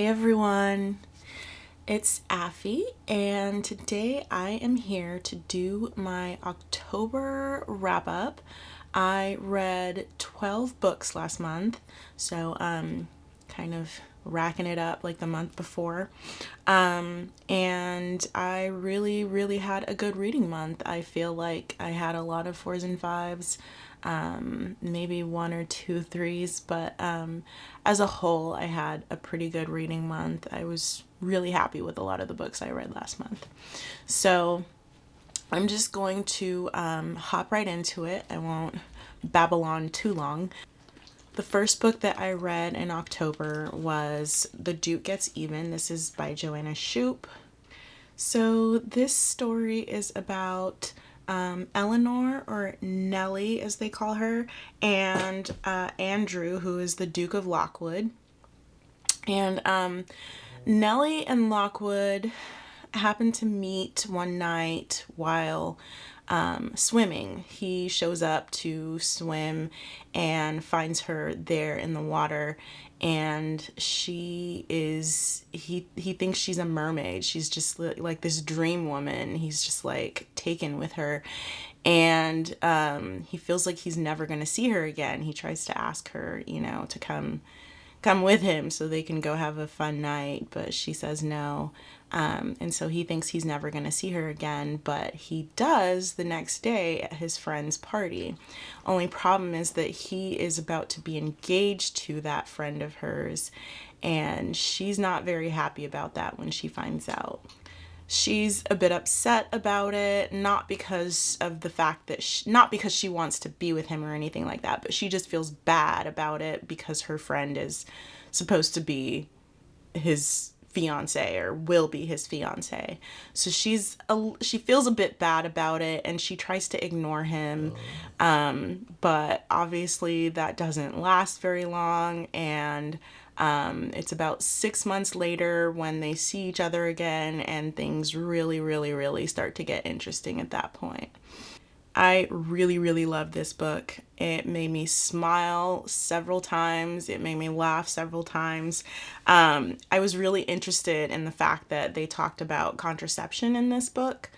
Hey everyone, it's Affy, and today I am here to do my October wrap up. I read 12 books last month, so kind of racking it up like the month before. And I really had a good reading month. I feel like I had a lot of fours and fives, maybe one or two threes, but as a whole, I had a pretty good reading month. I was really happy with a lot of the books I read last month. So I'm just going to hop right into it. I won't babble on too long. The first book that I read in October was The Duke Gets Even. This is by Joanna Shupe. So this story is about Eleanor, or Nellie as they call her, and Andrew, who is the Duke of Lockwood. And Nellie and Lockwood happen to meet one night while swimming. He shows up to swim and finds her there in the water, and he thinks she's a mermaid. She's just like this dream woman. He's just like taken with her, and he feels like he's never going to see her again. He tries to ask her, to come with him so they can go have a fun night, but she says no. And so he thinks he's never going to see her again, but he does the next day at his friend's party. Only problem is that he is about to be engaged to that friend of hers, and she's not very happy about that when she finds out. She's a bit upset about it, not because of the fact that not because she wants to be with him or anything like that, but she just feels bad about it because her friend is supposed to be his fiance, or will be his fiance. So she feels a bit bad about it, and she tries to ignore him. But obviously that doesn't last very long, and it's about 6 months later when they see each other again, and things really start to get interesting at that point. I really love this book. It made me smile several times. It made me laugh several times. I was really interested in the fact that they talked about contraception in this book,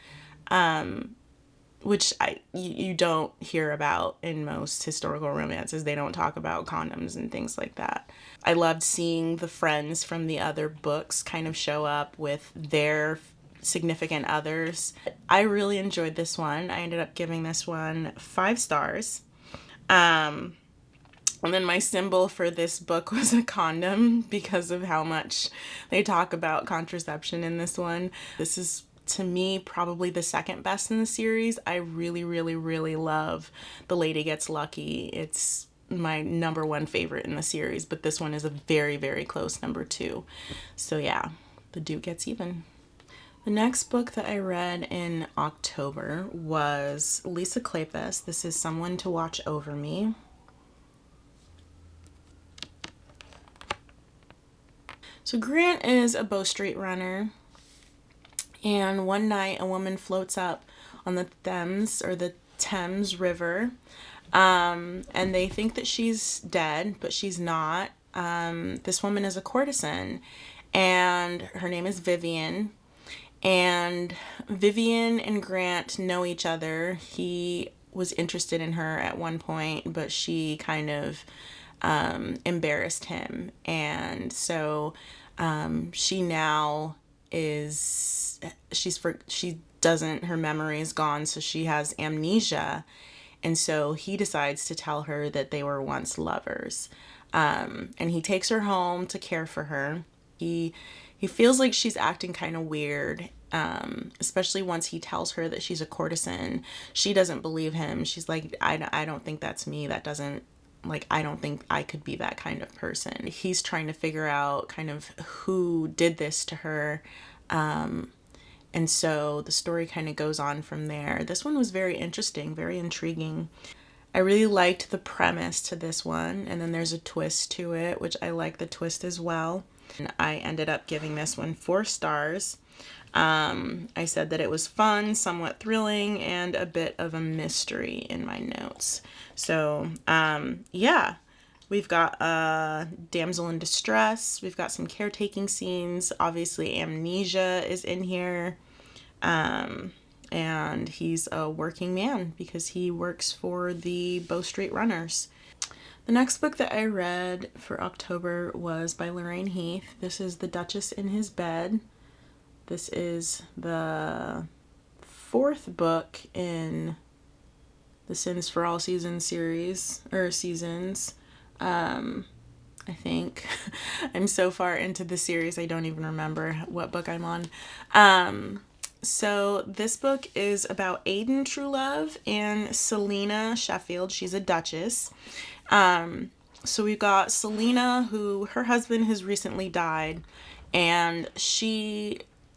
which you don't hear about in most historical romances. They don't talk about condoms and things like that. I loved seeing the friends from the other books kind of show up with their significant others. I really enjoyed this one. I ended up giving this one 5 stars. And then my symbol for this book was a condom because of how much they talk about contraception in this one. This is, to me, probably the second best in the series. I really love The Lady Gets Lucky. It's my number 1 favorite in the series, but this one is a very close number 2. So yeah, The Duke Gets Even. The next book that I read in October was Lisa Kleypas. This is Someone to Watch Over Me. So Grant is a Bow Street runner, and one night a woman floats up on the Thames River, and they think that she's dead, but she's not. This woman is a courtesan, and her name is Vivienne. And Vivienne and Grant know each other. He was interested in her at one point, but she kind of embarrassed him. And so she now her memory is gone, so she has amnesia. And so he decides to tell her that they were once lovers. And he takes her home to care for her. He feels like she's acting kind of weird, especially once he tells her that she's a courtesan. She doesn't believe him. She's like, I don't think that's me. That doesn't, like, I don't think I could be that kind of person. He's trying to figure out kind of who did this to her. And so the story kind of goes on from there. This one was very interesting, very intriguing. I really liked the premise to this one, and then there's a twist to it, which I like the twist as well. And I ended up giving this one 4 stars. I said that it was fun, somewhat thrilling, and a bit of a mystery in my notes. So, yeah, We've got a damsel in distress. We've got some caretaking scenes. Obviously, amnesia is in here. And he's a working man because he works for the Bow Street Runners. The next book that I read for October was by Lorraine Heath. This is The Duchess in His Bed. This is the fourth book in the Sins for All Seasons series, or seasons. I think. I'm so far into the series, I don't even remember what book I'm on. So this book is about Aiden Truelove and Selena Sheffield. She's a duchess. So we've got Selena, who her husband has recently died, and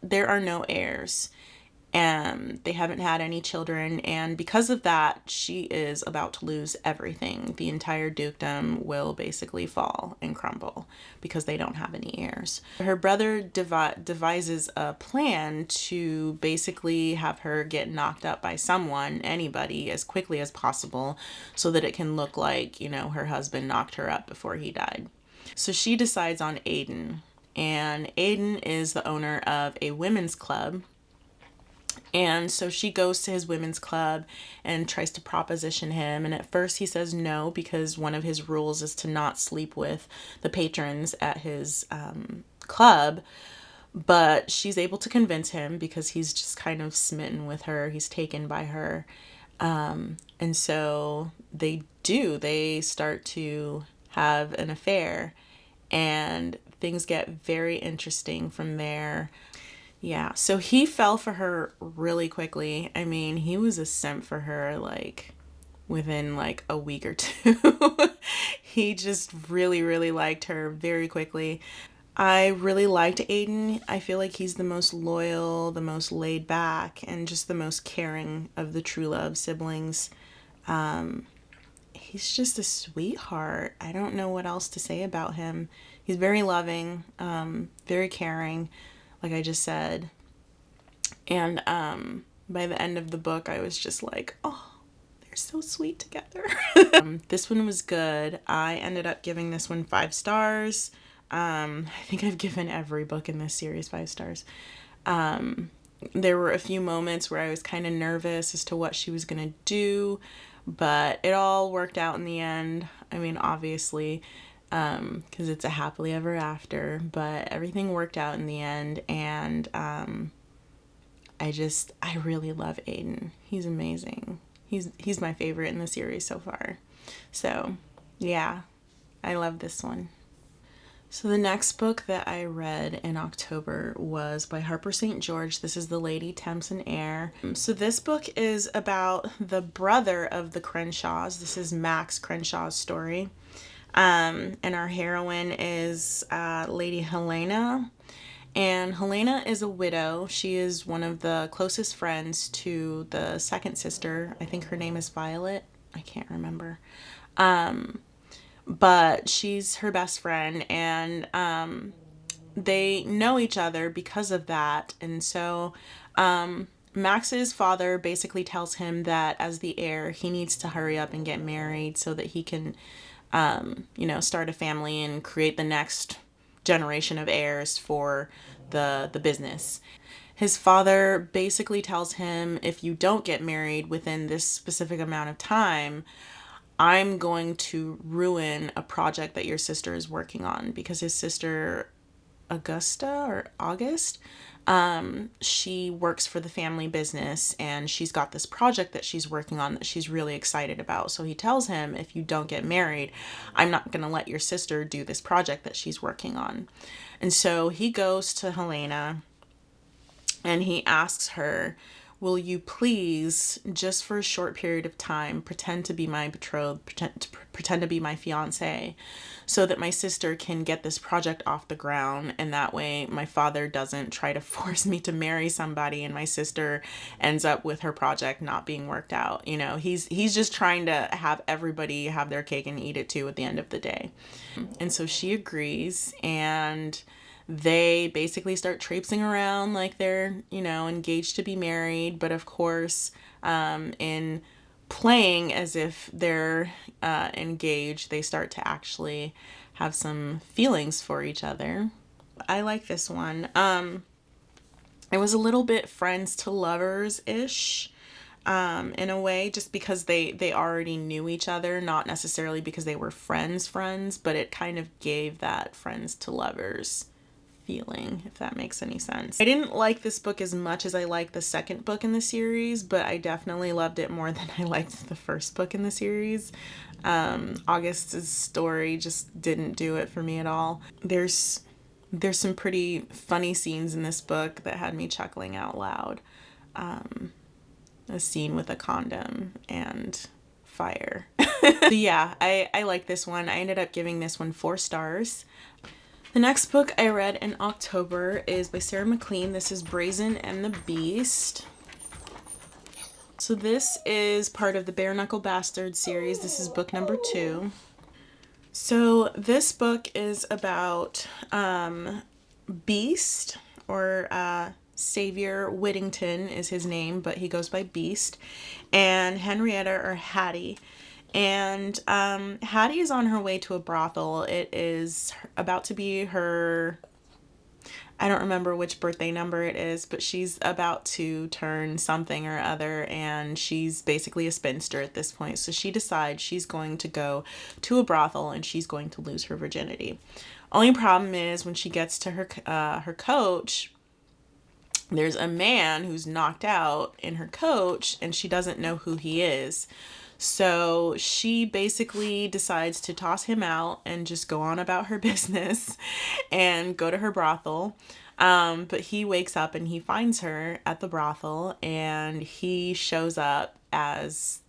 there are no heirs. And they haven't had any children, and because of that, she is about to lose everything. The entire dukedom will basically fall and crumble because they don't have any heirs. Her brother devises a plan to basically have her get knocked up by someone, anybody, as quickly as possible so that it can look like, her husband knocked her up before he died. So she decides on Aiden, and Aiden is the owner of a women's club. And so she goes to his women's club and tries to proposition him. And at first he says no, because one of his rules is to not sleep with the patrons at his club. But she's able to convince him because he's just kind of smitten with her. He's taken by her. And so they start to have an affair. And things get very interesting from there. Yeah, so he fell for her really quickly. I mean, he was a simp for her, within, a week or two. He just really, really liked her very quickly. I really liked Aiden. I feel like he's the most loyal, the most laid back, and just the most caring of the Truelove siblings. He's just a sweetheart. I don't know what else to say about him. He's very loving, very caring, like I just said. And by the end of the book, I was just like, oh, they're so sweet together. This one was good. I ended up giving this one 5 stars. I think I've given every book in this series 5 stars. There were a few moments where I was kind of nervous as to what she was going to do, but it all worked out in the end. I mean, obviously, because it's a happily ever after, but everything worked out in the end, and I really love Aiden. He's amazing. He's my favorite in the series so far. So yeah, I love this one. So the next book that I read in October was by Harper St. George. This is The Lady Temps and Air. So this book is about the brother of the Crenshaws. This is Max Crenshaw's story. And our heroine is Lady Helena. And Helena is a widow. She is one of the closest friends to the second sister. I think her name is Violet. I can't remember. But she's her best friend, and they know each other because of that. And so Max's father basically tells him that as the heir, he needs to hurry up and get married so that he can, start a family and create the next generation of heirs for the business. His father basically tells him, if you don't get married within this specific amount of time, I'm going to ruin a project that your sister is working on, because his sister, August, she works for the family business, and she's got this project that she's working on that she's really excited about. So he tells him, if you don't get married, I'm not going to let your sister do this project that she's working on. And so he goes to Helena and he asks her, will you please, just for a short period of time, pretend to be my betrothed, pretend to be my fiance, so that my sister can get this project off the ground, and that way my father doesn't try to force me to marry somebody and my sister ends up with her project not being worked out. He's just trying to have everybody have their cake and eat it too at the end of the day. And so she agrees, and they basically start traipsing around like they're, engaged to be married. But of course, in playing as if they're engaged, they start to actually have some feelings for each other. I like this one. It was a little bit friends to lovers ish, in a way, just because they already knew each other, not necessarily because they were friends, but it kind of gave that friends to lovers feeling, if that makes any sense. I didn't like this book as much as I liked the second book in the series, but I definitely loved it more than I liked the first book in the series. August's story just didn't do it for me at all. There's some pretty funny scenes in this book that had me chuckling out loud. A scene with a condom and fire. So yeah, I like this one. I ended up giving this one 4 stars. The next book I read in October is by Sarah McLean. This is Brazen and the Beast. So this is part of the Bare Knuckle Bastard series. This is book number 2. So this book is about Beast, or Savior Whittington is his name, but he goes by Beast, and Henrietta, or Hattie. And Hattie is on her way to a brothel. It is about to be her, I don't remember which birthday number it is, but she's about to turn something or other, and she's basically a spinster at this point. So she decides she's going to go to a brothel and she's going to lose her virginity. Only problem is when she gets to her coach, there's a man who's knocked out in her coach, and she doesn't know who he is. So she basically decides to toss him out and just go on about her business and go to her brothel. But he wakes up and he finds her at the brothel, and he shows up as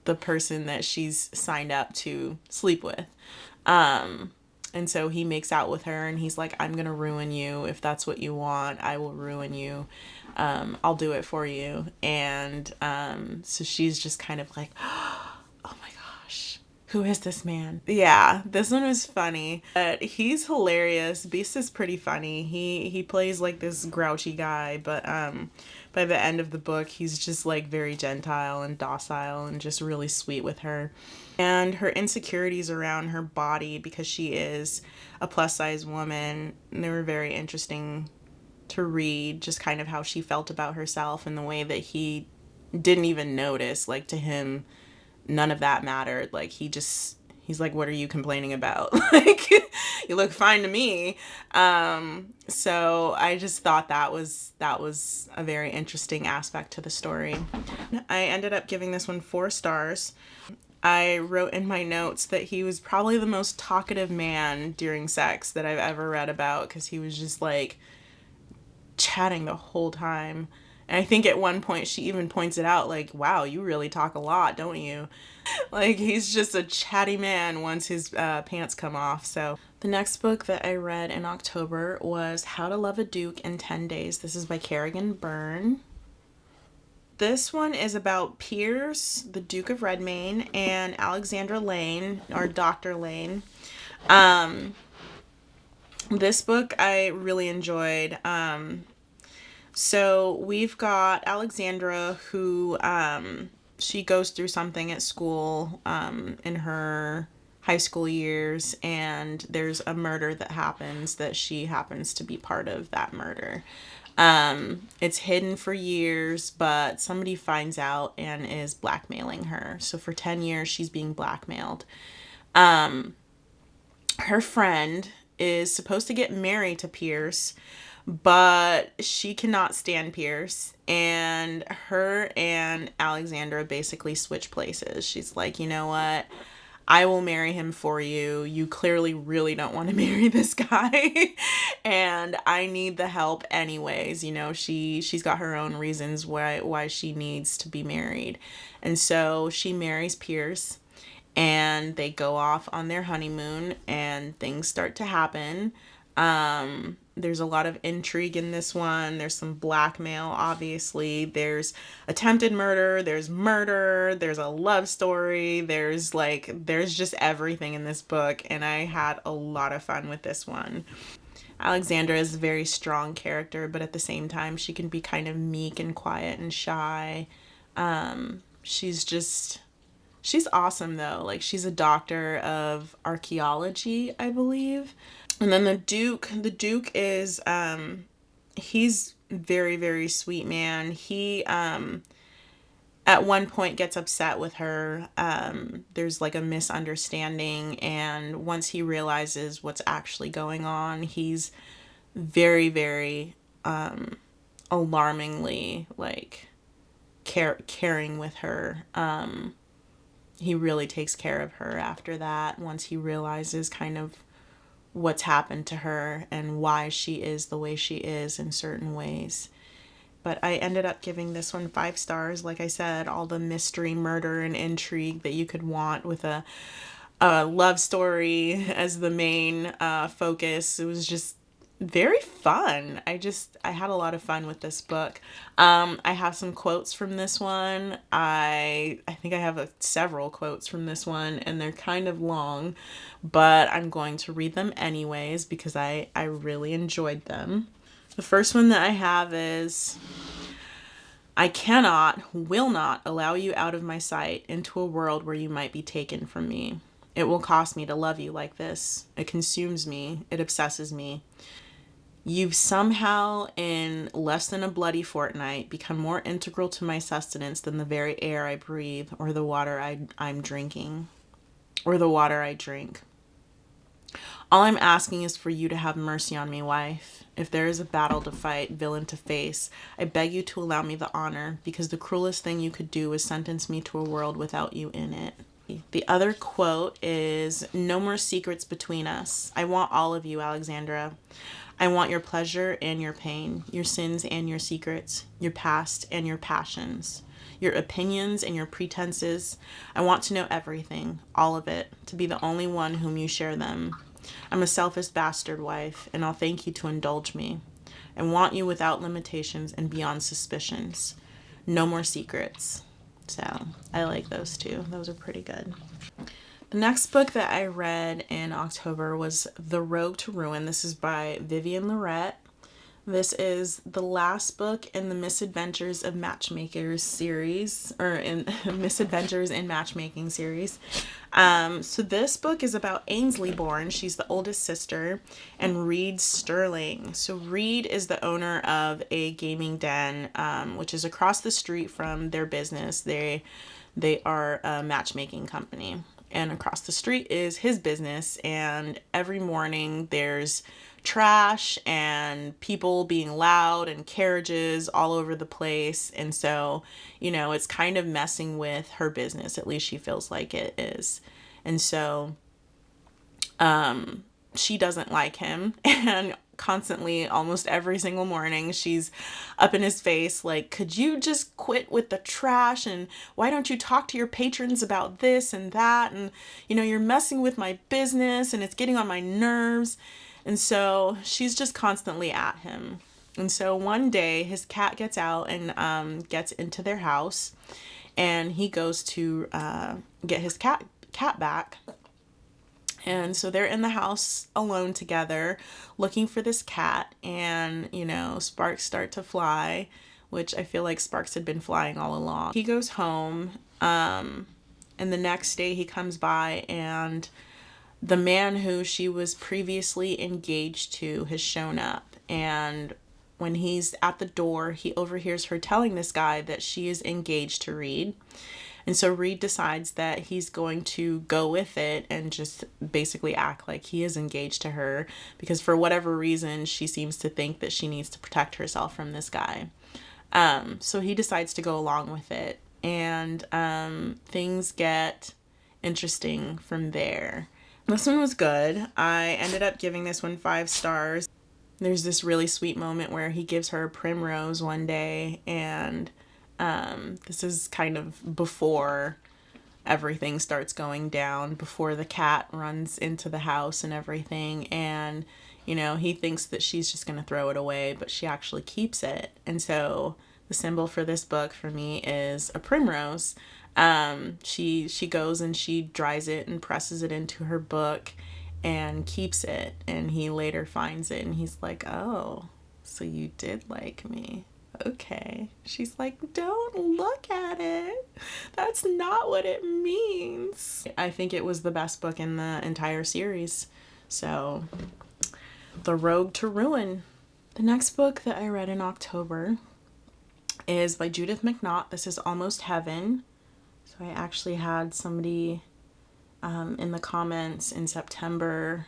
the person that she's signed up to sleep with. And so he makes out with her, and he's like, I'm going to ruin you. If that's what you want, I will ruin you. I'll do it for you. And so she's just kind of like, oh my gosh, who is this man? Yeah, this one was funny. But he's hilarious. Beast is pretty funny. He plays like this grouchy guy, but by the end of the book, he's just like very gentile and docile and just really sweet with her. And her insecurities around her body, because she is a plus size woman, they were very interesting to read, just kind of how she felt about herself and the way that he didn't even notice. Like, to him, none of that mattered. Like, he's like, what are you complaining about? Like, you look fine to me. So I just thought that was a very interesting aspect to the story. I ended up giving this one 4 stars. I wrote in my notes that he was probably the most talkative man during sex that I've ever read about, because he was just like chatting the whole time. And I think at one point she even points it out, like, wow, you really talk a lot, don't you? Like, he's just a chatty man once his pants come off. So the next book that I read in October was How to Love a Duke in 10 Days. This is by Kerrigan Byrne. This one is about Piers, the Duke of Redmayne, and Alexandra Lane, or Dr. Lane. This book I really enjoyed. So we've got Alexandra, who she goes through something at school in her high school years, and there's a murder that happens that she happens to be part of that murder. It's hidden for years, but somebody finds out and is blackmailing her. So for 10 years, she's being blackmailed. Her friend is supposed to get married to Pierce, but she cannot stand Pierce, and her and Alexandra basically switch places. She's like, you know what? I will marry him for you. You clearly really don't want to marry this guy. And I need the help anyways. You know, she's got her own reasons why she needs to be married. And so she marries Pierce, and they go off on their honeymoon, and things start to happen. There's a lot of intrigue in this one. There's some blackmail, obviously. There's attempted murder. There's murder. There's a love story. There's just everything in this book. And I had a lot of fun with this one. Alexandra is a very strong character, but at the same time, she can be kind of meek and quiet and shy. she's awesome though. Like, she's a doctor of archaeology, I believe. And then the Duke is, he's very, very sweet man. He, at one point gets upset with her. There's like a misunderstanding, and once he realizes what's actually going on, he's very, very, alarmingly, like, caring with her. He really takes care of her after that, once he realizes kind of what's happened to her and why she is the way she is in certain ways. But I ended up giving this one 5 stars. Like I said, all the mystery, murder, and intrigue that you could want with a love story as the main focus. It was just very fun. I had a lot of fun with this book. I have some quotes from this one. I think I have several quotes from this one, and they're kind of long, but I'm going to read them anyways because I really enjoyed them. The first one that I have is, I cannot, will not allow you out of my sight into a world where you might be taken from me. It will cost me to love you like this. It consumes me. It obsesses me. You've somehow, in less than a bloody fortnight, become more integral to my sustenance than the very air I breathe or the water I'm drinking, or the water I drink. All I'm asking is for you to have mercy on me, wife. If there is a battle to fight, villain to face, I beg you to allow me the honor, because the cruelest thing you could do is sentence me to a world without you in it. The other quote is, no more secrets between us. I want all of you, Alexandra. I want your pleasure and your pain, your sins and your secrets, your past and your passions, your opinions and your pretenses. I want to know everything, all of it, to be the only one whom you share them. I'm a selfish bastard wife, and I'll thank you to indulge me. I want you without limitations and beyond suspicions. No more secrets. So I like those two. Those are pretty good. The next book that I read in October was The Road to Ruin. This is by Vivienne Lorret. This is the last book in the Misadventures of Matchmakers series, or in Misadventures in Matchmaking series. So this book is about Ainsley Bourne. She's the oldest sister, and Reed Sterling. So Reed is the owner of a gaming den, which is across the street from their business. They are a matchmaking company. And across the street is his business, and every morning there's trash and people being loud and carriages all over the place. And so, it's kind of messing with her business. At least she feels like it is. And so, she doesn't like him, and constantly, almost every single morning, she's up in his face like, could you just quit with the trash, and why don't you talk to your patrons about this and that, and you're messing with my business and it's getting on my nerves. And so she's just constantly at him. And so one day his cat gets out and gets into their house, and he goes to get his cat back. And so they're in the house alone together looking for this cat, and, sparks start to fly, which I feel like sparks had been flying all along. He goes home, and the next day he comes by, and the man who she was previously engaged to has shown up. And when he's at the door, he overhears her telling this guy that she is engaged to Reed. And so Reed decides that he's going to go with it and just basically act like he is engaged to her, because for whatever reason, she seems to think that she needs to protect herself from this guy. So he decides to go along with it, and things get interesting from there. This one was good. I ended up giving this one 5 stars. There's this really sweet moment where he gives her a primrose one day, and this is kind of before everything starts going down, before the cat runs into the house and everything. And, he thinks that she's just going to throw it away, but she actually keeps it. And so the symbol for this book for me is a primrose. She goes and she dries it and presses it into her book and keeps it. And he later finds it, and he's like, oh, so you did like me. okay. She's like, don't look at it. That's not what it means. I think it was the best book in the entire series. So, The Road to Ruin. The next book that I read in October is by Judith McNaught. This is Almost Heaven. So I actually had somebody in the comments in September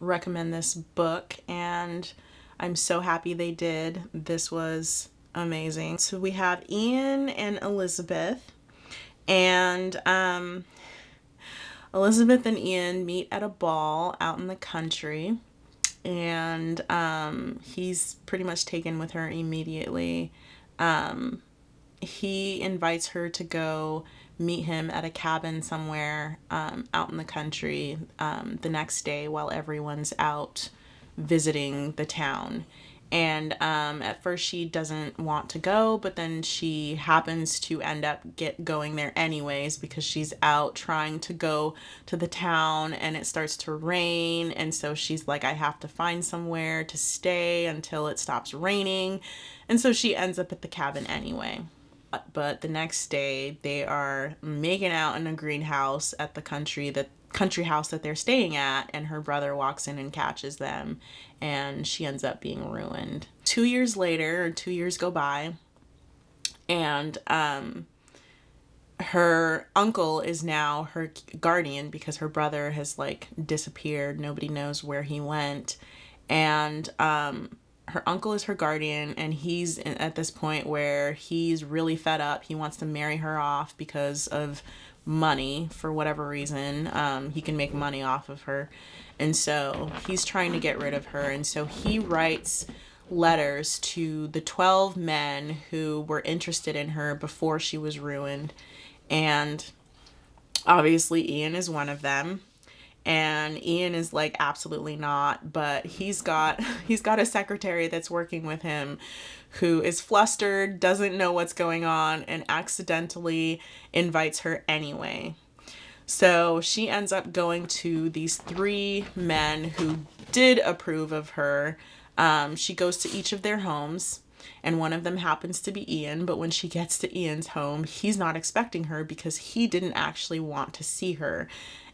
recommend this book, and I'm so happy they did. This was amazing. So we have Ian and Elizabeth, and Elizabeth and Ian meet at a ball out in the country, and he's pretty much taken with her immediately. He invites her to go meet him at a cabin somewhere out in the country the next day while everyone's out visiting the town. And at first she doesn't want to go, but then she happens to end up going there anyways because she's out trying to go to the town and it starts to rain. And so she's like, I have to find somewhere to stay until it stops raining. And so she ends up at the cabin anyway. But the next day they are making out in a greenhouse at the country house that they're staying at, and her brother walks in and catches them, and she ends up being ruined. 2 years later, or 2 years go by, and her uncle is now her guardian because her brother has like disappeared. Nobody knows where he went, and her uncle is her guardian, and he's at this point where he's really fed up. He wants to marry her off because of money for whatever reason. He can make money off of her, and so he's trying to get rid of her. And so he writes letters to the 12 men who were interested in her before she was ruined, and obviously Ian is one of them. And Ian is like, absolutely not. But he's got a secretary that's working with him who is flustered, doesn't know what's going on, and accidentally invites her anyway. So she ends up going to these 3 men who did approve of her. She goes to each of their homes, and one of them happens to be Ian. But when she gets to Ian's home, he's not expecting her because he didn't actually want to see her.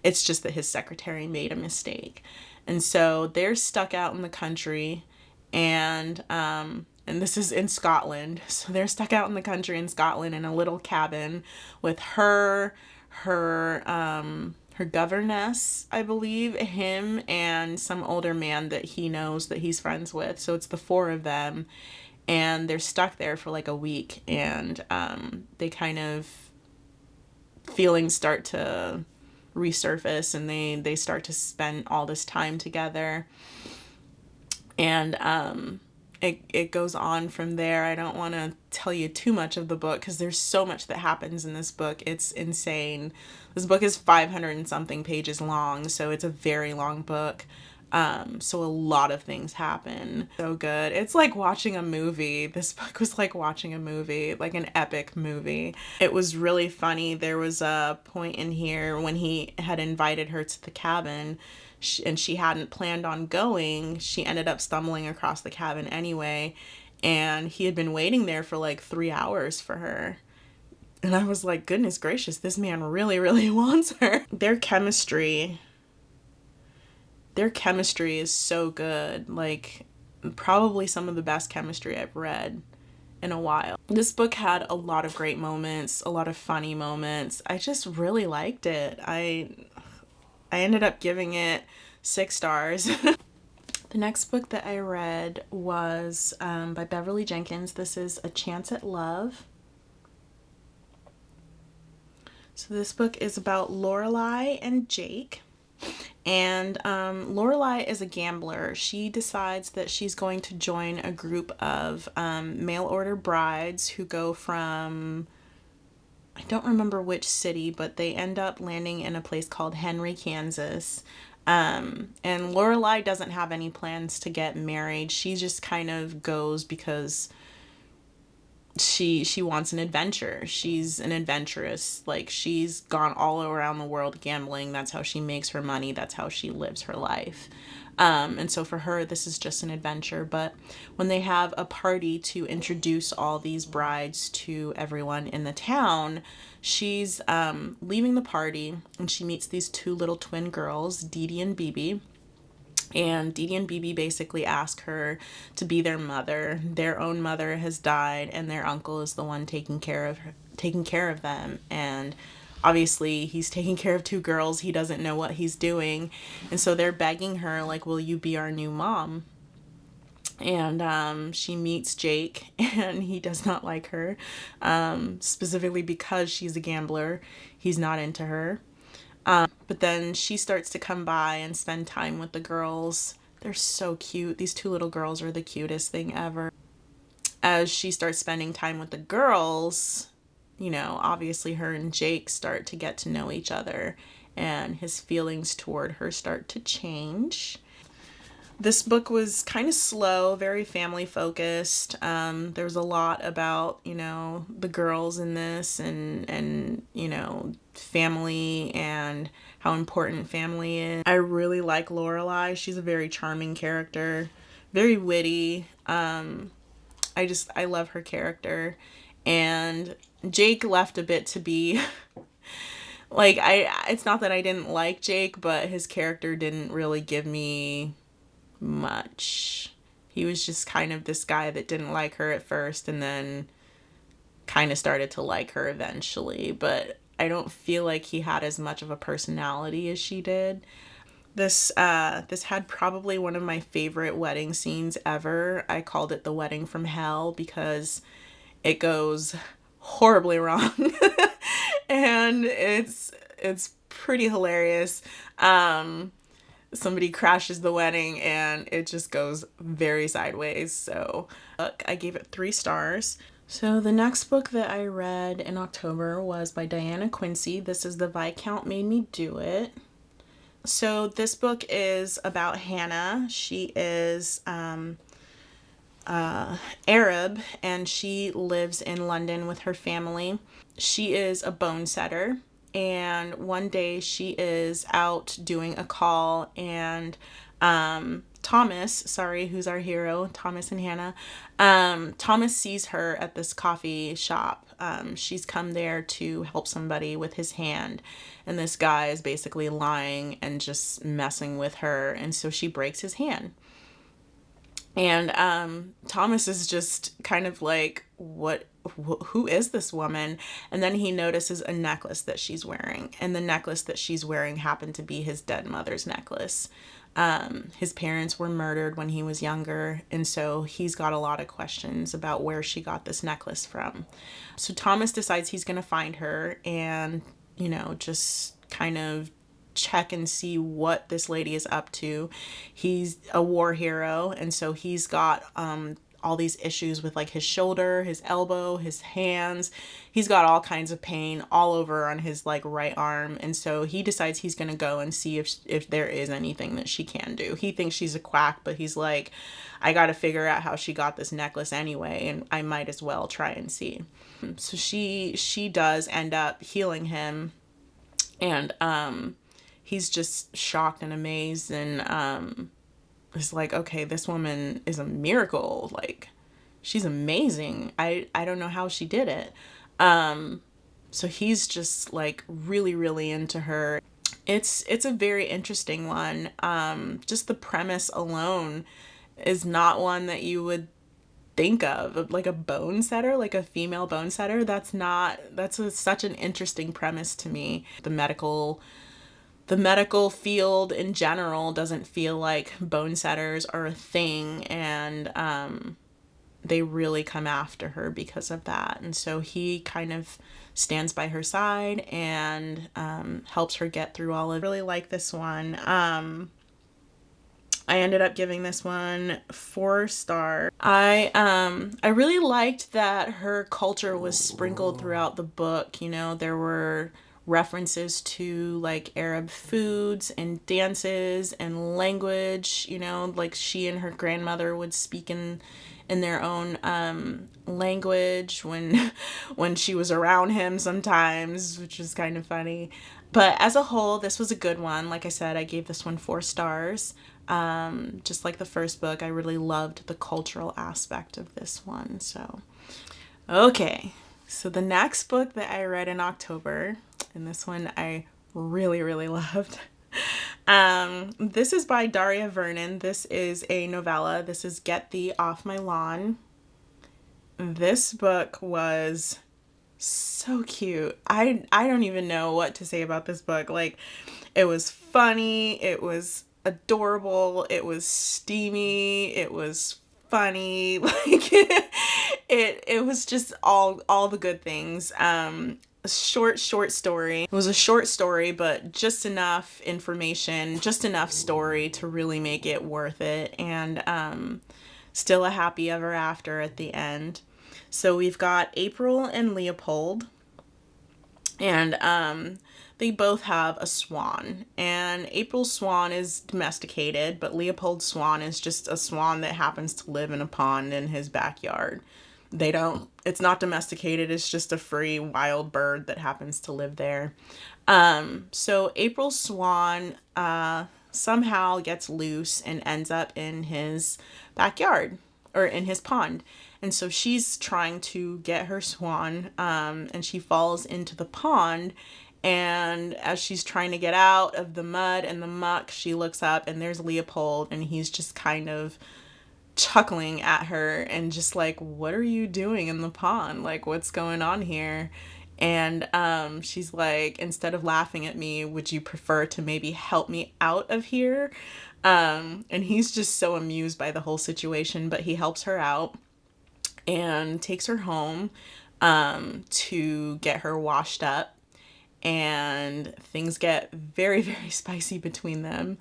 It's just that his secretary made a mistake. And so they're stuck out in the country, and this is in Scotland. So they're stuck out in the country in Scotland in a little cabin with her governess, I believe, him, and some older man that he knows that he's friends with. So it's the 4 of them, and they're stuck there for like a week, and they kind of, feelings start to resurface, and they start to spend all this time together, and it goes on from there. I don't want to tell you too much of the book because there's so much that happens in this book. It's insane. This book is 500 and something pages long, so it's a very long book. So a lot of things happen. So good. It's like watching a movie. This book was like watching a movie, like an epic movie. It was really funny. There was a point in here when he had invited her to the cabin, and she hadn't planned on going. She ended up stumbling across the cabin anyway, and he had been waiting there for like 3 hours for her. And I was like, goodness gracious, this man really, really wants her. Their chemistry is so good. Like, probably some of the best chemistry I've read in a while. This book had a lot of great moments, a lot of funny moments. I just really liked it. I ended up giving it 6 stars. The next book that I read was by Beverly Jenkins. This is A Chance at Love. So this book is about Lorelai and Jake. And Lorelai is a gambler. She decides that she's going to join a group of mail order brides who go from, I don't remember which city, but they end up landing in a place called Henry, Kansas. And Lorelai doesn't have any plans to get married. She just kind of goes because she wants an adventure. She's an adventurous. Like, she's gone all around the world gambling. That's how she makes her money. That's how she lives her life. And so for her, this is just an adventure. But when they have a party to introduce all these brides to everyone in the town, she's leaving the party, and she meets these two little twin girls, Dee Dee and Bibi. And Dee Dee and Bibi basically ask her to be their mother. Their own mother has died, and their uncle is the one taking care of them. And obviously, he's taking care of two girls. He doesn't know what he's doing, and so they're begging her, like, "Will you be our new mom?" And she meets Jake, and he does not like her, specifically because she's a gambler. He's not into her. But then she starts to come by and spend time with the girls. They're so cute. These two little girls are the cutest thing ever. As she starts spending time with the girls, obviously her and Jake start to get to know each other, and his feelings toward her start to change. This book was kind of slow, very family focused. There's a lot about, the girls in this, and family and how important family is. I really like Lorelai. She's a very charming character, very witty. I love her character. And Jake left a bit to be like, it's not that I didn't like Jake, but his character didn't really give me much. He was just kind of this guy that didn't like her at first, and then kind of started to like her eventually, but I don't feel like he had as much of a personality as she did. This had probably one of my favorite wedding scenes ever. I called it the wedding from hell because it goes horribly wrong. And it's pretty hilarious. Somebody crashes the wedding and it just goes very sideways. So I gave it 3 stars. So the next book that I read in October was by Diana Quincy. This is The Viscount Made Me Do It. So this book is about Hannah. She is Arab, and she lives in London with her family. She is a bone setter. And one day she is out doing a call, and Thomas, who's our hero, Thomas and Hannah, Thomas sees her at this coffee shop. She's come there to help somebody with his hand, and this guy is basically lying and just messing with her, and so she breaks his hand. And Thomas is just kind of like, who is this woman? And then he notices a necklace that she's wearing, and the necklace that she's wearing happened to be his dead mother's necklace. His parents were murdered when he was younger, and so he's got a lot of questions about where she got this necklace from. So Thomas decides he's going to find her and, just kind of check and see what this lady is up to. He's a war hero, and so he's got all these issues with like his shoulder, his elbow, his hands. He's got all kinds of pain all over on his like right arm, and so he decides he's going to go and see if there is anything that she can do. He thinks she's a quack, but he's like, I got to figure out how she got this necklace anyway, and I might as well try and see. So she does end up healing him, and he's just shocked and amazed, and it's like, okay, this woman is a miracle. Like, she's amazing. I don't know how she did it. So he's just like really, really into her. It's a very interesting one. Just the premise alone is not one that you would think of, like a bone setter, like a female bone setter. That's such an interesting premise to me. The medical field in general doesn't feel like bone setters are a thing, and they really come after her because of that. And so he kind of stands by her side and helps her get through all of it. I really like this one. I ended up giving this one 4 stars. I really liked that her culture was sprinkled throughout the book. There were references to like Arab foods and dances and language, like she and her grandmother would speak in in their own language when she was around him sometimes, which is kind of funny. But as a whole, this was a good one. Like I said, I gave this one 4 stars. Just like the first book, I really loved the cultural aspect of this one. So, okay. So the next book that I read in October, and this one I really, really loved. This is by Daria Vernon. This is a novella. This is Get Thee Off My Lawn. This book was so cute. I don't even know what to say about this book. Like, it was funny, it was adorable, it was steamy, it was funny. Like, it was just all the good things. A short story. It was a short story, but just enough information, just enough story to really make it worth it, and still a happy ever after at the end. So we've got April and Leopold, and they both have a swan, and April's swan is domesticated, but Leopold's swan is just a swan that happens to live in a pond in his backyard. It's not domesticated, it's just a free wild bird that happens to live there. So April's swan somehow gets loose and ends up in his backyard, or in his pond. And so she's trying to get her swan, and she falls into the pond. And as she's trying to get out of the mud and the muck, she looks up and there's Leopold, and he's just kind of chuckling at her and just like, what are you doing in the pond? Like, what's going on here? And she's like, instead of laughing at me, would you prefer to maybe help me out of here? And he's just so amused by the whole situation, but he helps her out and takes her home to get her washed up, and things get very, very spicy between them.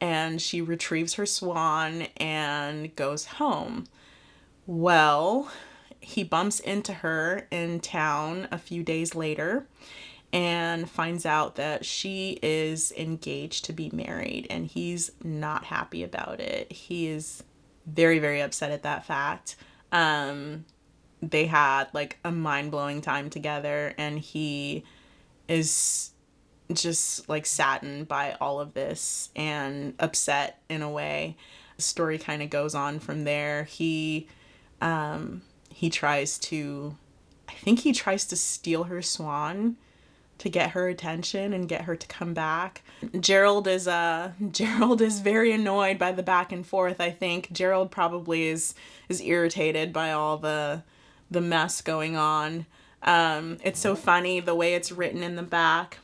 And she retrieves her swan and goes home. Well, he bumps into her in town a few days later and finds out that she is engaged to be married, and he's not happy about it. He is very, very upset at that fact. They had like a mind-blowing time together, and he is just like saddened by all of this and upset in a way. The story kind of goes on from there. He tries to, I think he tries to steal her swan to get her attention and get her to come back. Gerald is very annoyed by the back and forth. I think Gerald probably is irritated by all the mess going on. It's so funny the way it's written in the back.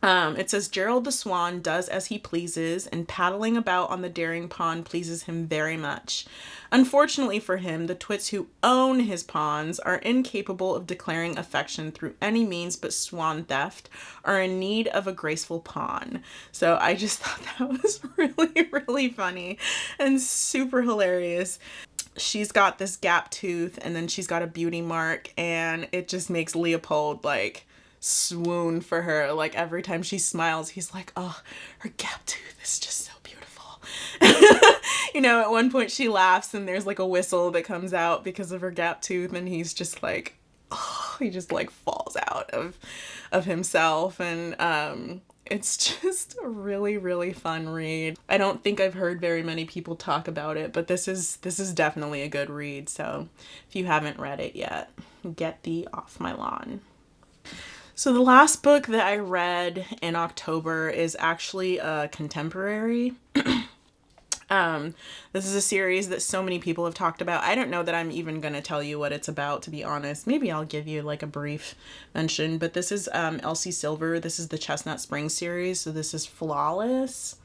It says, Gerald the swan does as he pleases, and paddling about on the daring pond pleases him very much. Unfortunately for him, the twits who own his ponds are incapable of declaring affection through any means but swan theft, are in need of a graceful pawn. So I just thought that was really, really funny and super hilarious. She's got this gap tooth, and then she's got a beauty mark, and it just makes Leopold like swoon for her. Like, every time she smiles, he's like, oh, her gap tooth is just so beautiful. You know, at one point she laughs and there's like a whistle that comes out because of her gap tooth, and he's just like, oh, he just like falls out of himself. And it's just a really, really fun read. I don't think I've heard very many people talk about it, but this is definitely a good read. So if you haven't read it yet, Get Thee Off My Lawn. So the last book that I read in October is actually a contemporary. This is a series that so many people have talked about. I don't know that I'm even going to tell you what it's about, to be honest. Maybe I'll give you like a brief mention, but this is Elsie Silver. This is the Chestnut Springs series, so this is Flawless.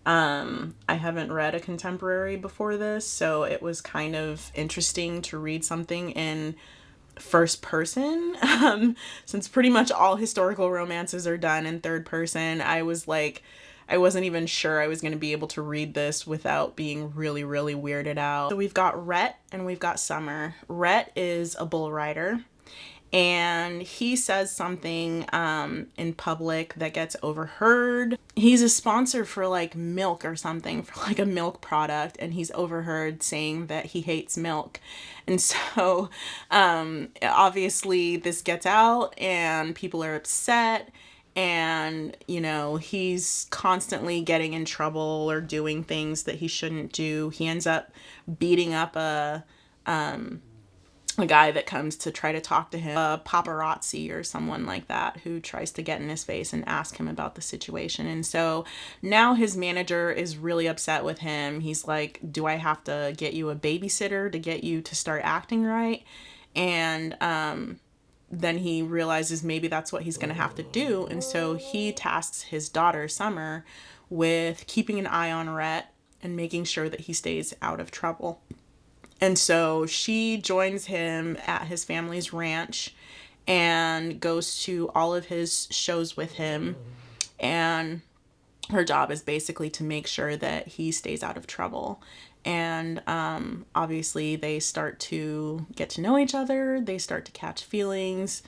I haven't read a contemporary before this, so it was kind of interesting to read something in first person. Since pretty much all historical romances are done in third person, I wasn't even sure I was going to be able to read this without being really, really weirded out. So we've got Rhett and we've got Summer. Rhett is a bull rider, and he says something in public that gets overheard. He's a sponsor for like milk or something, for like a milk product, and he's overheard saying that he hates milk. And so obviously this gets out and people are upset, and you know, he's constantly getting in trouble or doing things that he shouldn't do. He ends up beating up a guy that comes to try to talk to him, a paparazzi or someone like that, who tries to get in his face and ask him about the situation. And so now his manager is really upset with him. He's like, do I have to get you a babysitter to get you to start acting right? And then he realizes maybe that's what he's going to have to do. And so he tasks his daughter, Summer, with keeping an eye on Rhett and making sure that he stays out of trouble. And so she joins him at his family's ranch and goes to all of his shows with him. And her job is basically to make sure that he stays out of trouble. And obviously they start to get to know each other. They start to catch feelings.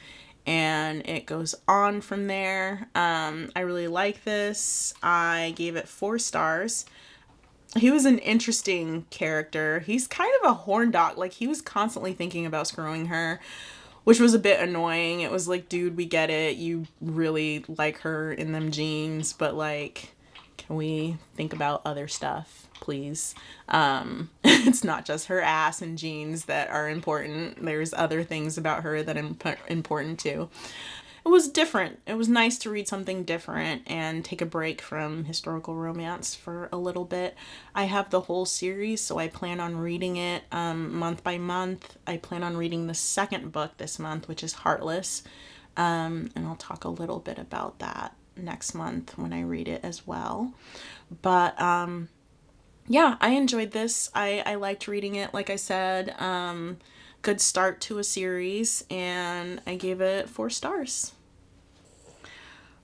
And it goes on from there. I really like this. I gave it 4 stars. He was an interesting character. He's kind of a horn dog. Like, he was constantly thinking about screwing her, which was a bit annoying. It was like, dude, we get it. You really like her in them jeans, but like, can we think about other stuff, please? It's not just her ass and jeans that are important. There's other things about her that are important too. It was different. It was nice to read something different and take a break from historical romance for a little bit. I have the whole series, so I plan on reading it month by month. I plan on reading the second book this month, which is Heartless. And I'll talk a little bit about that next month when I read it as well. But yeah, I enjoyed this. I liked reading it, like I said. Good start to a series, and I gave it 4 stars.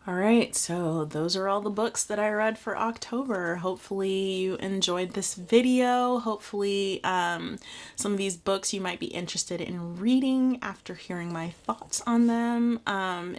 All right, so those are all the books that I read for October. Hopefully you enjoyed this video. Hopefully some of these books you might be interested in reading after hearing my thoughts on them.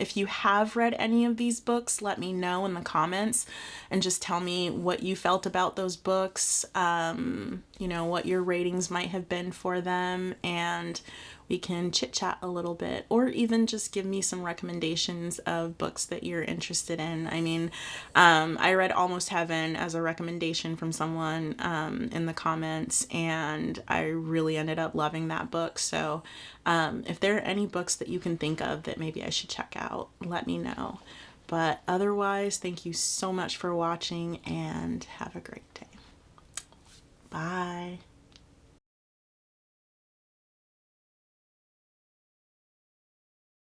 If you have read any of these books, let me know in the comments and just tell me what you felt about those books, you know, what your ratings might have been for them, and we can chit chat a little bit, or even just give me some recommendations of books that you're interested in. I mean, I read Almost Heaven as a recommendation from someone in the comments, and I really ended up loving that book. So if there are any books that you can think of that maybe I should check out, let me know. But otherwise, thank you so much for watching, and have a great day. Bye.